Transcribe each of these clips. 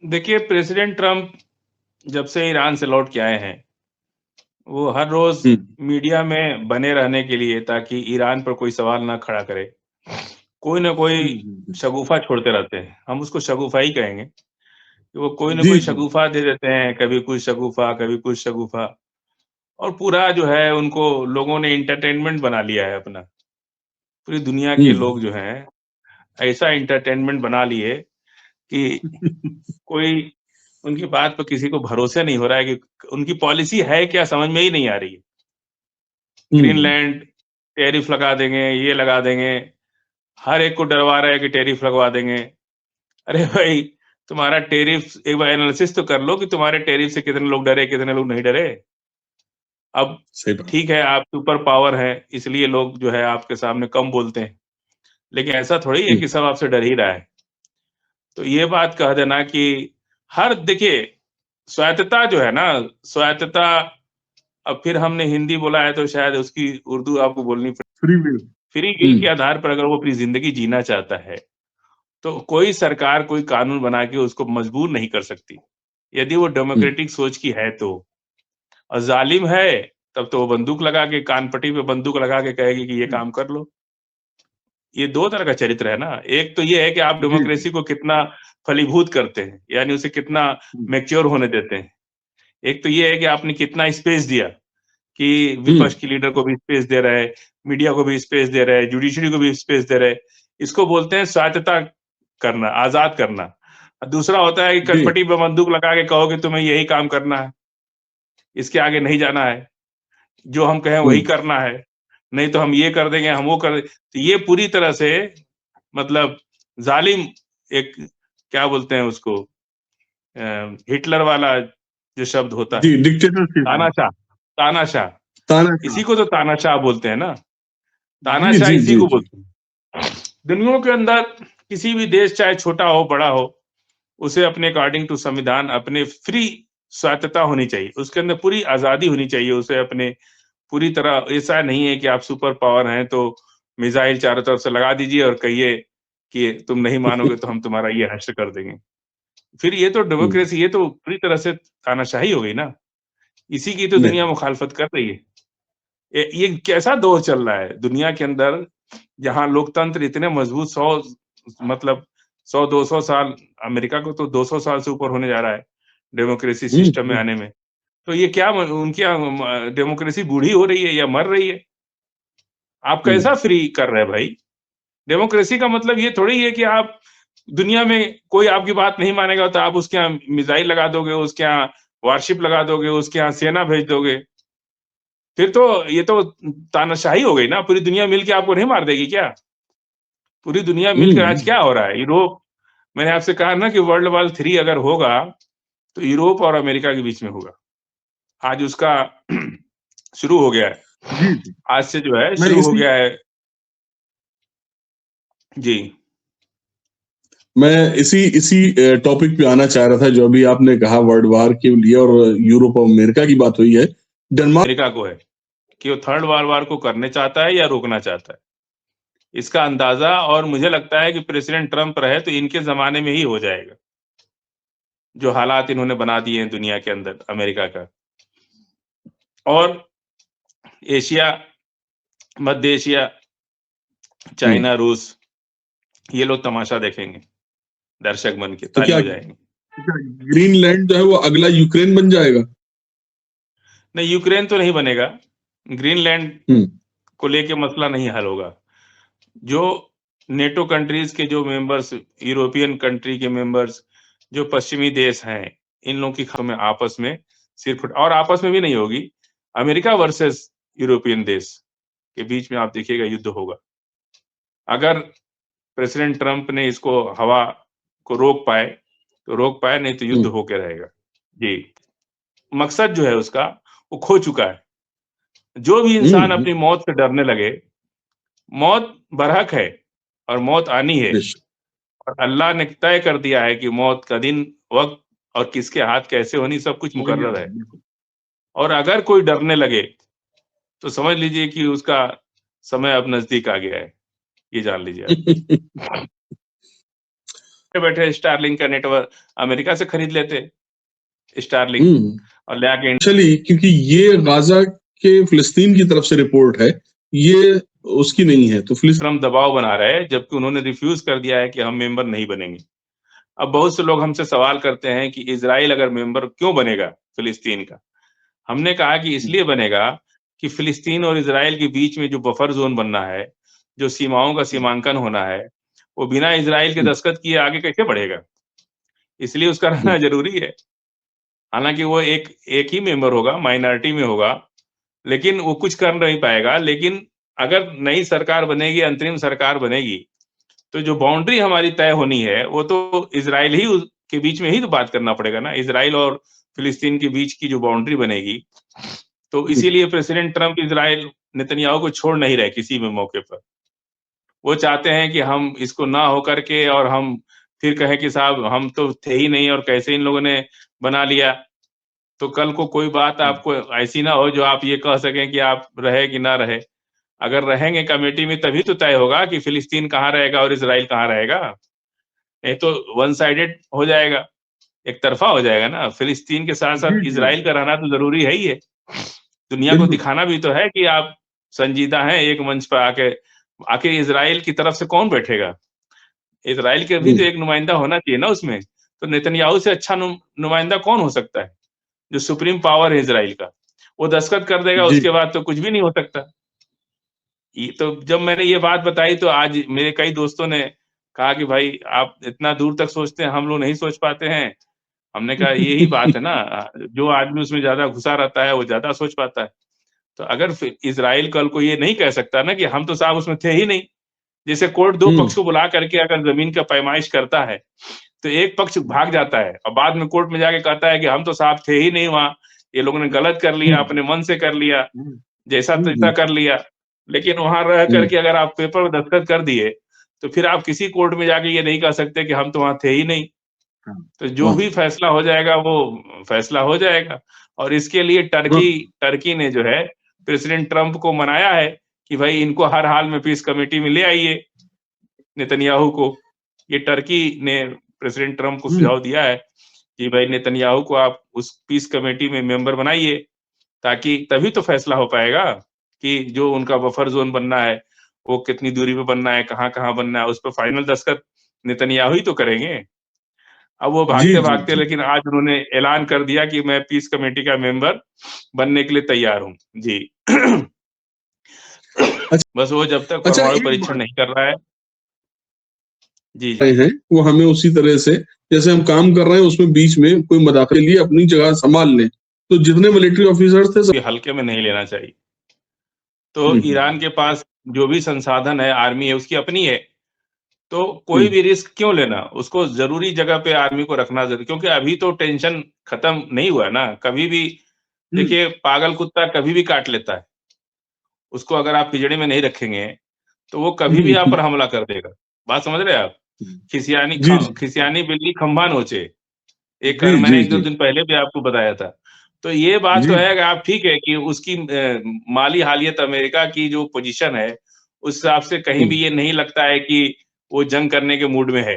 देखिए, president Trump जब से ईरान से लौट के आए हैं, वो हर रोज हुँ, मीडिया में बने रहने के लिए ताकि ईरान पर कोई सवाल ना खड़ा करे, कोई ना हुँ, कोई हुँ, हुँ। शगुफा छोड़ते रहते हैं। हम उसको शगुफा ही कहेंगे कि वो कोई ना जी, कोई जी। शगुफा दे देते हैं, कभी कुछ शगुफा, कभी कुछ शगुफा और पूरा जो है उनको लोगों ने एंटरटेनमेंट बना लिया है अपना। पूरी दुनिया हुँ। के लोग जो हैं, ऐसा एंटरटेनमेंट बना लिए कि कोई उनकी बात पे किसी को भरोसा नहीं हो रहा है कि उनकी पॉलिसी है क्या समझ में ही नहीं आ रही है। हुँ, ग्रीनलैंड टैरिफ लगा देंगे, ये लगा देंगे, हर एक को डरवा रहा है कि टैरिफ लगवा देंगे। अरे भाई, तुम्हारा टैरिफ एक बार एनालिसिस तो कर लो कि तुम्हारे टैरिफ से कितने लोग डरे, कितने लोग नहीं डरे। अब सही बात। ठीक है, आप सुपर पावर हैं, इसलिए लोग जो है आपके सामने कम बोलते हैं, लेकिन ऐसा थोड़ी है हुँ, कि सब आपसे डर ही रहा है। तो ये बात कह देना कि हर देखिए, स्वायत्तता जो है ना, स्वायत्तता अब फिर हमने हिंदी बोला है तो शायद उसकी उर्दू आपको बोलनी पड़े। Free will. Free hmm, will के आधार पर अगर वो अपनी ज़िंदगी जीना चाहता है, तो कोई सरकार कोई कानून बना के उसको मजबूर नहीं कर सकती, यदि वो हुँ, डेमोक्रेटिक सोच की है तो। और ज़ालिम है, तब तो वो बंदूक लगा के कान-पट्टी पे बंदूक लगा के कहेगी कि ये हुँ। काम कर लो। ये 2 तरह का चरित्र है ना, एक तो ये है कि आप जी, जी। डेमोक्रेसी को कितना फलीभूत करते हैं, यानी उसे कितना हुँ, मैच्योर होने देते हैं। एक तो ये है कि आपने कितना स्पेस दिया कि हुँ, विपक्ष के लीडर को भी स्पेस दे रहे हैं, मीडिया को भी स्पेस दे रहे हैं, जुडिशरी को भी स्पेस दे रहे हैं। इसको बोलते हैं स्वायत्तता करना, आज़ाद करना। दूसरा होता है कि जी। कनपटी पे बंदूक लगा के कहो कि तुम्हें यही काम करना है, इसके आगे नहीं जाना है, जो हम कहें हुँ, वही करना है, नहीं तो हम ये कर देंगे, हम वो कर दे तो ये पूरी तरह से मतलब ज़ालिम एक क्या बोलते हैं उसको हिटलर वाला जो शब्द होता जी, है, डिक्टेटरशिप। तानाशाह तानाशाह, तानाशाह। इसी को तो तानाशाह बोलते हैं ना, जी, तानाशाह जी, इसी जी, को जी। बोलते हैं। दुनिया के अंदर किसी भी देश चाहे छोटा हो, बड़ा हो, उसे अपने अकॉर्डिंग टू संविधान अपने फ्री स्वायत्तता होनी चाहिए, उसके अंदर पूरी आज़ादी होनी चाहिए उसे अपने पूरी तरह ऐसा नहीं है कि आप सुपर पावर हैं तो मिसाइल चारों तरफ से लगा दीजिए और कहिए कि तुम नहीं मानोगे तो हम तुम्हारा ये नष्ट कर देंगे। फिर ये तो हुँ, डेमोक्रेसी ये तो पूरी तरह से तानाशाही हो गई ना, इसी की तो दुनिया नहीं, मुखालफत कर रही है। ये कैसा दौर चल रहा है दुनिया के अंदर जहाँ लोकतंत्र इतने मजबूत 100 मतलब 100-200 साल अमेरिका को तो 200 साल से ऊपर होने जा रहा है, डेमोक्रेसी हुँ, सिस्टम में हुँ, आने में। तो ये क्या म उनकी डेमोक्रेसी बूढ़ी हो रही है या मर रही है? आप हुँ, कैसा फ्री कर रहे हैं भाई? डेमोक्रेसी का मतलब ये थोड़ी है कि आप दुनिया में कोई आपकी बात नहीं मानेगा तो आप उसके यहाँ मिसाइल लगा दोगे, उसके यहाँ वॉरशिप लगा दोगे, उसके यहाँ सेना भेज दोगे। फिर तो ये तो तानाशाही हो गई ना, पूरी दुनिया मिल के आपको नहीं मार देगी क्या? पूरी दुनिया हुँ, मिलकर आज हुँ। क्या हो रहा है? यूरोप मैंने आपसे कहा ना कि वर्ल्ड वॉर 3 अगर होगा, तो यूरोप और अमेरिका के बीच में होगा। आज उसका शुरू हो गया है। जी, जी। आज से जो है मैं शुरू हो इसी गया है। जी। मैं इसी इसी टॉपिक पे आना चाह रहा था, जो अभी आपने कहा वर्ल्ड वार के लिए और यूरोप और अमेरिका की बात हुई है। डेनमार्क। अमेरिका को है कि वो थर्ड वर्ल्ड वॉर को करने चाहता है या रोकना चाहता है। इसका अंदाज़ा और मुझे लगता है कि प्रेसिडेंट ट्रंप रहे तो इनके ज़माने में ही हो जाएगा। जो हालात इन्होंने बना दिए हैं दुनिया के अंदर अमेरिका का। और एशिया, मध्य एशिया, हुँ, चाइना, रूस ये लोग तमाशा देखेंगे, दर्शक बन के तो ताली क्या बजाएँगे। क्या ग्रीनलैंड जो है वो अगला यूक्रेन बन जाएगा? नहीं, यूक्रेन तो नहीं बनेगा। ग्रीनलैंड हुँ, को लेके मसला नहीं हल होगा। जो नेटो कंट्रीज़ के जो मेंबर्स, यूरोपियन कंट्री के मेंबर्स, जो पश्चिमी देश हैं, इन लोगों की में आपस में सिर-फुट और आपस में भी नहीं होगी, अमेरिका वर्सेस यूरोपियन देश के बीच में आप देखिएगा युद्ध होगा। अगर प्रेसिडेंट ट्रंप ने इसको हवा को रोक पाए, तो रोक पाए, नहीं तो युद्ध हुँ, होके रहेगा। जी, मकसद जो है उसका, वो खो चुका है। जो भी हुँ, इंसान हुँ, अपनी मौत से डरने लगे, मौत बरहक है और मौत आनी है बेशक। और अल्लाह ने तय कर दिया है कि मौत का दिन, वक़्त और किसके हाथ कैसे होनी सब कुछ मुहैया मुकर्रर है, है। बिल्कुल। और अगर कोई डरने लगे, तो समझ लीजिए कि उसका समय अब नज़दीक आ गया है। ये जान लीजिए आप। बैठे स्टारलिंक का नेटवर्क अमेरिका से खरीद लेते स्टारलिंक और ले आके चलिए, क्योंकि ये गाजा के फिलिस्तीन की तरफ से रिपोर्ट है, ये उसकी नहीं है, तो ट्रम्प दबाव बना रहे हैं, जबकि उन्होंने रिफ्यूज कर दिया है कि हम मेंबर नहीं बनेंगे। अब बहुत से लोग हमसे सवाल करते हैं कि इजराइल अगर मेंबर क्यों बनेगा फिलिस्तीन का? हमने कहा कि इसलिए बनेगा कि फिलिस्तीन और इजराइल के बीच में जो बफर जोन बनना है, जो सीमाओं का सीमांकन होना है, वो बिना इजराइल के दस्तखत किए आगे कैसे बढ़ेगा? इसलिए उसका रहना जरूरी है। हालांकि वो एक ही मेंबर होगा, माइनॉरिटी में होगा, लेकिन वो कुछ कर नहीं पाएगा। लेकिन अगर नई सरकार बनेगी, अंतरिम सरकार बनेगी, तो जो बाउंड्री हमारी तय होनी है, वो तो इजराइल ही के बीच में ही तो बात करना पड़ेगा ना। इजराइल और फिलिस्तीन के बीच की जो बाउंड्री बनेगी, तो इसीलिए प्रेसिडेंट ट्रम्प इजराइल नेतन्याहू को छोड़ नहीं रहे किसी भी मौके पर। वो चाहते हैं कि हम इसको ना हो करके और हम फिर कहें कि साहब हम तो थे ही नहीं और कैसे इन लोगों ने बना लिया। तो कल को कोई बात आपको ऐसी ना हो जो आप ये कह सकें कि आप रहे कि ना रहे। अगर रहेंगे कमेटी में तभी तो तय होगा कि फिलिस्तीन कहाँ रहेगा और इजराइल कहाँ रहेगा। नहीं तो वन साइडेड हो जाएगा, एक तरफा हो जाएगा ना। फिलिस्तीन के साथ साथ इजराइल का रहना तो जरूरी है ही है। दुनिया को दिखाना भी तो है कि आप संजीदा हैं एक मंच पर आके। आखिर इजराइल की तरफ से कौन बैठेगा? इजराइल के भी तो एक नुमाइंदा होना चाहिए ना उसमें। तो नेतन्याहू से अच्छा नुमाइंदा कौन हो सकता है? जो सुप्रीम पावर है इजराइल का, वो दस्तखत कर देगा, उसके बाद तो कुछ भी नहीं हो सकता। तो जब मैंने ये बात बताई तो आज मेरे कई दोस्तों ने कहा कि भाई आप इतना दूर तक सोचते हैं, हम लोग नहीं सोच पाते हैं। हमने कहा यही बात है ना, जो आदमी उसमें ज्यादा घुसा रहता है वो ज्यादा सोच पाता है। तो अगर इजराइल कल को ये नहीं कह सकता ना कि हम तो साहब उसमें थे ही नहीं। जैसे कोर्ट दो पक्ष को बुला करके अगर जमीन का पैमाइश करता है, तो एक पक्ष भाग जाता है और बाद में कोर्ट में जाके कहता है कि हम तो साहब थे ही नहीं वहां, ये लोगों ने गलत कर लिया, अपने मन से कर लिया, जैसा तैसा कर लिया। लेकिन वहां रह करके अगर आप पेपर में दस्तखत कर दिए, तो फिर आप किसी कोर्ट में जाके ये नहीं कह सकते कि हम तो वहां थे ही नहीं। तो जो भी फैसला हो जाएगा वो फैसला हो जाएगा। और इसके लिए टर्की ने जो है प्रेसिडेंट ट्रम्प को मनाया है कि भाई इनको हर हाल में पीस कमेटी में ले आइए, नेतन्याहू को। ये टर्की ने प्रेसिडेंट ट्रम्प को सुझाव दिया है कि भाई नेतन्याहू को आप उस पीस कमेटी में मेंबर बनाइए, ताकि तभी तो फैसला हो पाएगा कि जो उनका बफर जोन बनना है वो कितनी दूरी पे बनना है, कहाँ-कहाँ बनना है, उस पर फाइनल दस्तखत नेतन्याहू ही तो करेंगे। अब वो भागते-भागते लेकिन आज उन्होंने ऐलान कर दिया कि मैं पीस कमेटी का मेंबर बनने के लिए तैयार हूँ। जी। बस वो जब तक परमाणु परीक्षण नहीं कर रहा है। जी, जी। हैं वो हमें उसी तरह से जैसे हम काम कर रहे हैं उसमें बीच में कोई मदाखले लिए अपनी जगह संभाल लें। तो जितने मिलिट्री ऑफिसर्स थे सब हल्के में नहीं लेना चाहिए। तो ईरान के पास जो भी संसाधन है, आर्मी है, उसकी अपनी है। तो कोई भी रिस्क क्यों लेना? उसको जरूरी जगह पे आर्मी को रखना जरूरी, क्योंकि अभी तो टेंशन खत्म नहीं हुआ ना। कभी भी देखिए, पागल कुत्ता कभी भी काट लेता है। उसको अगर आप पिंजड़े में नहीं रखेंगे, तो वो कभी भी आप पर हमला कर देगा। बात समझ रहे हैं आप? खिसियानी बिल्ली खंभा नोचे। एक मैंने 1-2 दिन पहले भी आपको बताया था। तो ये बात तो है कि आप ठीक है कि उसकी माली हालियत अमेरिका की जो पोजीशन है, उस हिसाब से कहीं भी ये नहीं लगता है कि वो जंग करने के मूड में है।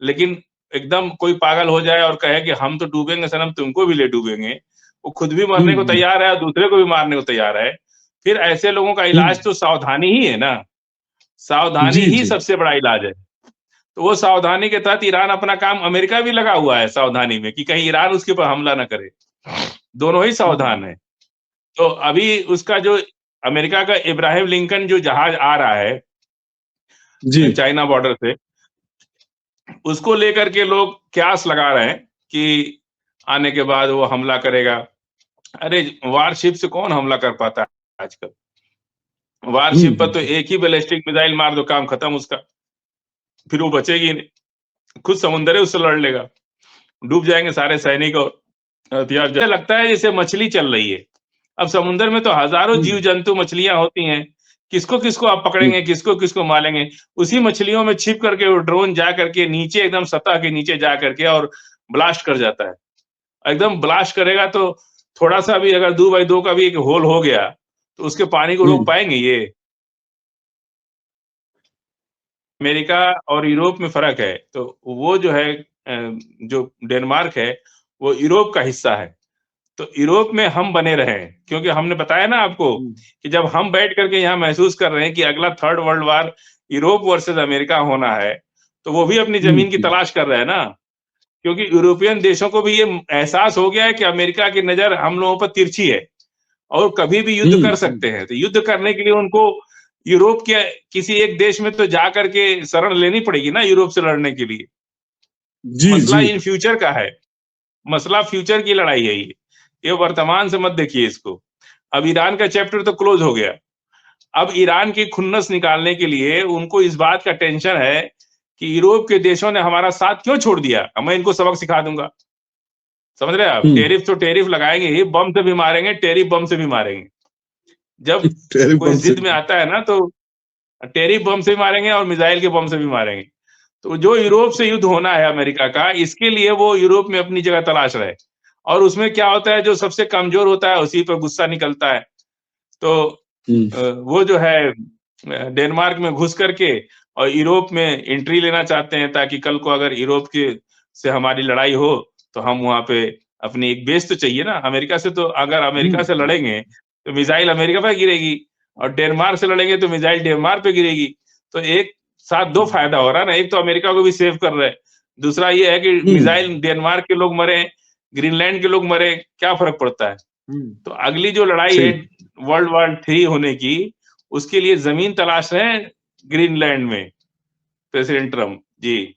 लेकिन एकदम कोई पागल हो जाए और कहे कि हम तो डूबेंगे सनम, तुमको भी ले डूबेंगे। वो खुद भी मरने को तैयार है और दूसरे को भी मारने को तैयार है। फिर ऐसे लोगों का इलाज तो सावधानी ही है ना। सावधानी ही सबसे बड़ा इलाज है। तो वो सावधानी के तहत ईरान अपना काम, अमेरिका भी लगा हुआ है सावधानी में कि कहीं ईरान उसके ऊपर हमला ना करे। दोनों ही सावधान है। तो अभी उसका जो अमेरिका का इब्राहिम लिंकन जो जहाज आ रहा है चाइना बॉर्डर से, उसको लेकर के लोग क्यास लगा रहे हैं कि आने के बाद वो हमला करेगा। अरे वारशिप से कौन हमला कर पाता है आजकल? वारशिप पर तो एक ही बैलिस्टिक मिसाइल मार दो, काम खत्म उसका। फिर वो बचेगी नहीं, खुद समुंदर है उससे लड़ लेगा। डूब जाएंगे सारे सैनिक और हथियार। लगता है जैसे मछली चल रही है। अब समुद्र में तो हजारों जीव जंतु मछलियां होती हैं। किसको किसको आप पकड़ेंगे, किसको किसको मारेंगे? उसी मछलियों में छिप करके वो ड्रोन जा करके नीचे, एकदम सतह के नीचे जा करके और ब्लास्ट कर जाता है। एकदम ब्लास्ट करेगा तो थोड़ा सा भी अगर 2x2 का भी एक होल हो गया, तो उसके पानी को रोक पाएंगे ये? अमेरिका और यूरोप में फर्क है। तो वो जो है जो डेनमार्क है वो यूरोप का हिस्सा है। तो यूरोप में हम बने रहे, क्योंकि हमने बताया ना आपको कि जब हम बैठ करके यहाँ महसूस कर रहे हैं कि अगला third world war Europe versus America होना है, तो वो भी अपनी जमीन की तलाश कर रहे हैं ना, क्योंकि यूरोपियन देशों को भी ये एहसास हो गया है कि अमेरिका की नजर हम लोगों पर तिरछी है और कभी भी युद्ध कर सकते हैं। तो युद्ध करने के लिए उनको यूरोप के किसी एक देश में तो जा करके शरण लेनी पड़ेगी ना यूरोप से लड़ने के लिए। मसला इन फ्यूचर का है, मसला फ्यूचर की लड़ाई है ये वर्तमान से मत देखिए इसको। अब ईरान का चैप्टर तो क्लोज हो गया। अब ईरान की खुन्नस निकालने के लिए उनको इस बात का टेंशन है कि यूरोप के देशों ने हमारा साथ क्यों छोड़ दिया। अब मैं इनको सबक सिखा दूंगा, समझ रहे हैं आप। टेरिफ तो टेरिफ लगाएंगे ही, बम से भी मारेंगे, टेरिफ बम से भी मारेंगे। जब कोई जिद में आता है ना तो टेरिफ बम से भी मारेंगे और मिसाइल के बम से भी मारेंगे। तो जो यूरोप से युद्ध होना है अमेरिका का, इसके लिए वो यूरोप में अपनी जगह तलाश रहे। और उसमें क्या होता है, जो सबसे कमजोर होता है उसी पर गुस्सा निकलता है। तो वो जो है डेनमार्क में घुस करके और यूरोप में एंट्री लेना चाहते हैं, ताकि कल को अगर यूरोप के से हमारी लड़ाई हो तो हम वहां पे अपनी एक बेस तो चाहिए ना। अमेरिका से तो अगर अमेरिका से लड़ेंगे तो मिसाइल अमेरिका पे गिरेगी, और डेनमार्क से लड़ेंगे तो मिसाइल डेनमार्क पे गिरेगी। तो एक साथ दो फायदा हो रहा है ना, एक तो अमेरिका को भी सेव कर रहे हैं, दूसरा ये है कि मिसाइल डेनमार्क के लोग मरे, ग्रीनलैंड के लोग मरे, क्या फर्क पड़ता है। तो अगली जो लड़ाई है वर्ल्ड वॉर 3 होने की, उसके लिए जमीन तलाश रहे हैं ग्रीनलैंड में प्रेसिडेंट ट्रम्प जी।